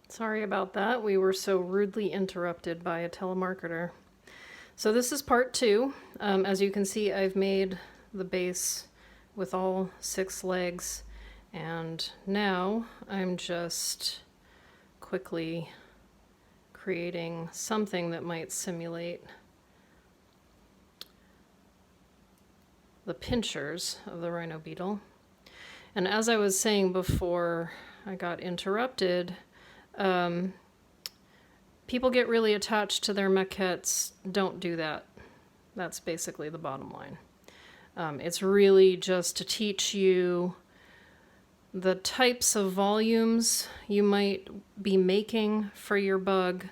Sorry about that. We were so rudely interrupted by a telemarketer. So this is part two. As you can see, I've made the base with all 6 legs, and now I'm just quickly creating something that might simulate the pinchers of the rhino beetle. And as I was saying before I got interrupted, people get really attached to their maquettes. Don't do that. That's basically the bottom line. It's really just to teach you the types of volumes you might be making for your bug.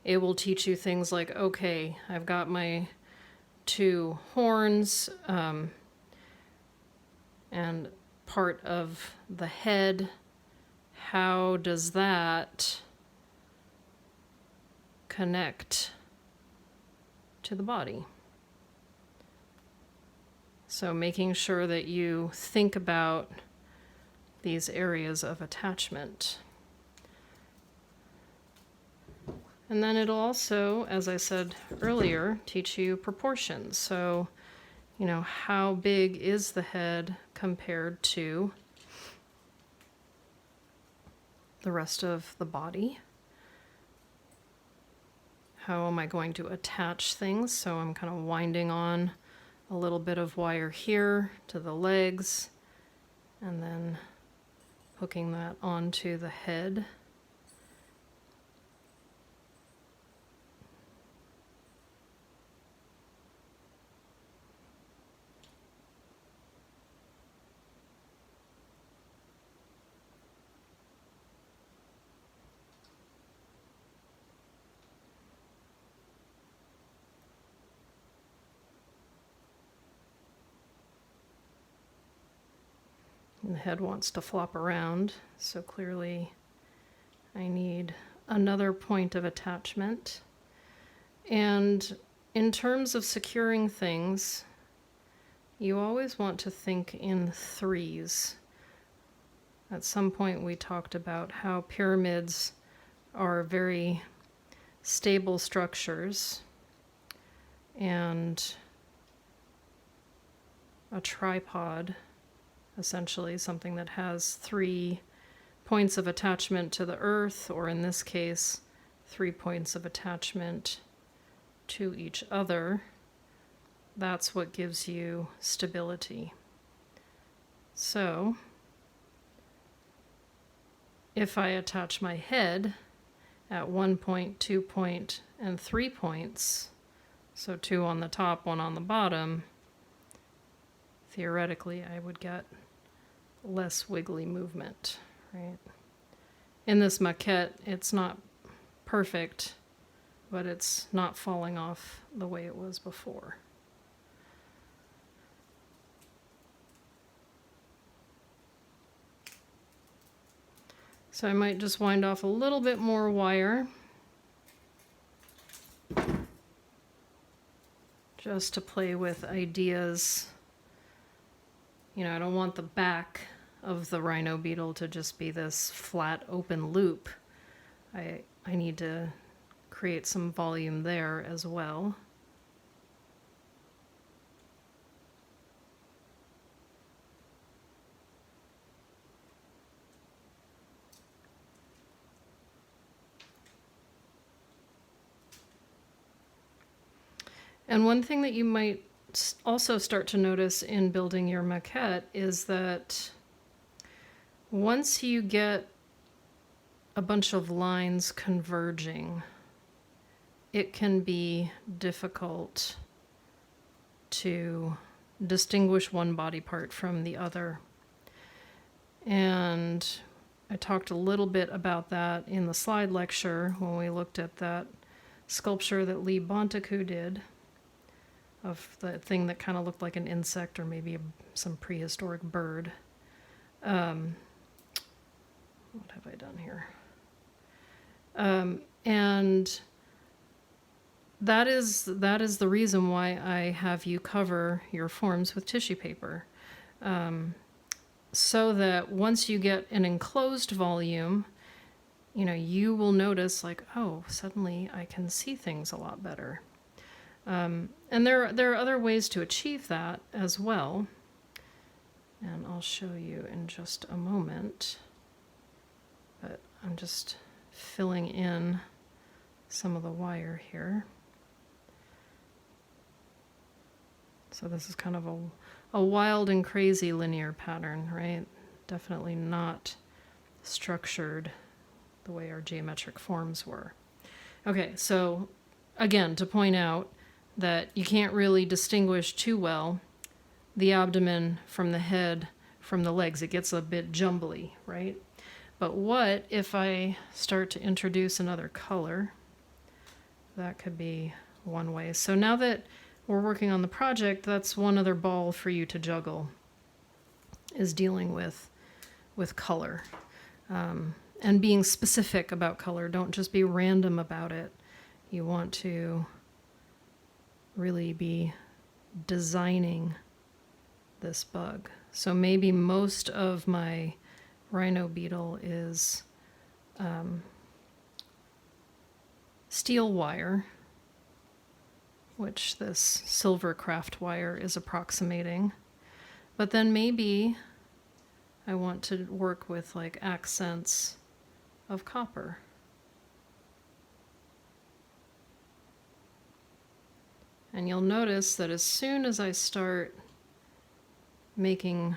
It will teach you things like, okay, I've got my 2 horns, and part of the head. How does that connect to the body? So making sure that you think about these areas of attachment. And then it'll also, as I said earlier, teach you proportions. So, you know, how big is the head compared to the rest of the body? How am I going to attach things? So I'm kind of winding on a little bit of wire here to the legs, and then hooking that onto the head. And the head wants to flop around, so clearly I need another point of attachment. And in terms of securing things, you always want to think in 3s. At some point we talked about how pyramids are very stable structures, and a tripod, essentially something that has 3 points of attachment to the earth, or in this case 3 points of attachment to each other, that's what gives you stability. So if I attach my head at 1 point, 2 point, and 3 points, so 2 on the top, 1 on the bottom, theoretically I would get less wiggly movement, right? In this maquette, it's not perfect, but it's not falling off the way it was before. So I might just wind off a little bit more wire just to play with ideas. You know, I don't want the back of the rhino beetle to just be this flat open loop. I need to create some volume there as well. And one thing that you might also start to notice in building your maquette is that once you get a bunch of lines converging, it can be difficult to distinguish one body part from the other. And I talked a little bit about that in the slide lecture when we looked at that sculpture that Lee Bontecu did of the thing that kind of looked like an insect or maybe some prehistoric bird. What have I done here? And that is the reason why I have you cover your forms with tissue paper. So that once you get an enclosed volume, you will notice like, oh, suddenly I can see things a lot better. And there are other ways to achieve that as well. And I'll show you in just a moment. But I'm just filling in some of the wire here. So this is kind of a wild and crazy linear pattern, right? Definitely not structured the way our geometric forms were. Okay, so again, to point out that you can't really distinguish too well the abdomen from the head from the legs. It gets a bit jumbly, right? But what if I start to introduce another color? That could be one way. So now that we're working on the project, that's one other ball for you to juggle, is dealing with color. And being specific about color. Don't just be random about it. You want to really be designing this bug. So maybe most of my rhino beetle is steel wire, which this silver craft wire is approximating. But then maybe I want to work with like accents of copper. And you'll notice that as soon as I start making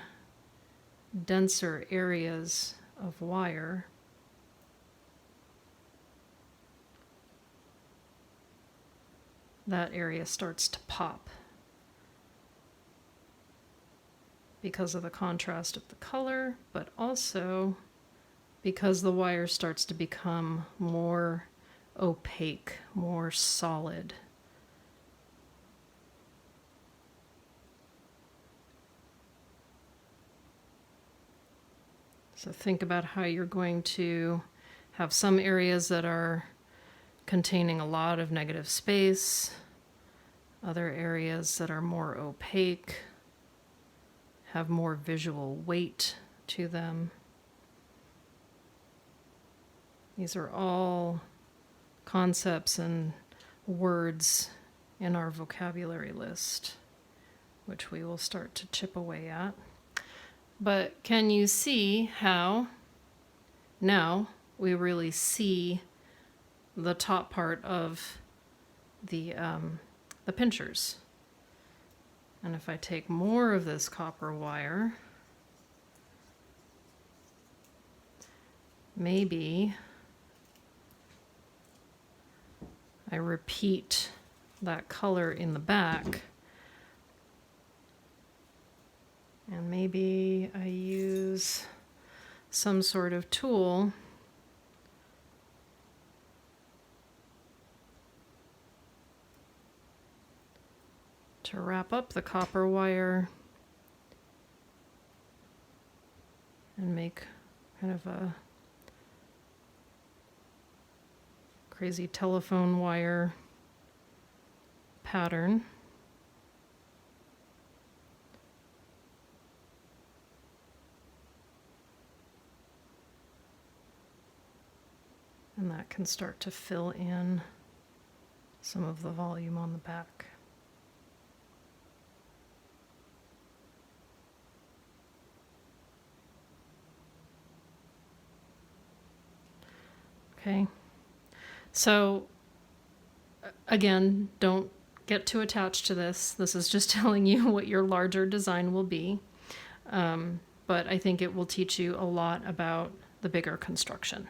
denser areas of wire, that area starts to pop because of the contrast of the color, but also because the wire starts to become more opaque, more solid. So think about how you're going to have some areas that are containing a lot of negative space, other areas that are more opaque, have more visual weight to them. These are all concepts and words in our vocabulary list, which we will start to chip away at. But can you see how now we really see the top part of the pinchers? And if I take more of this copper wire, maybe I repeat that color in the back, and maybe I use some sort of tool to wrap up the copper wire and make kind of a crazy telephone wire pattern. And that can start to fill in some of the volume on the back. Okay, so again, don't get too attached to this. This is just telling you what your larger design will be. But I think it will teach you a lot about the bigger construction.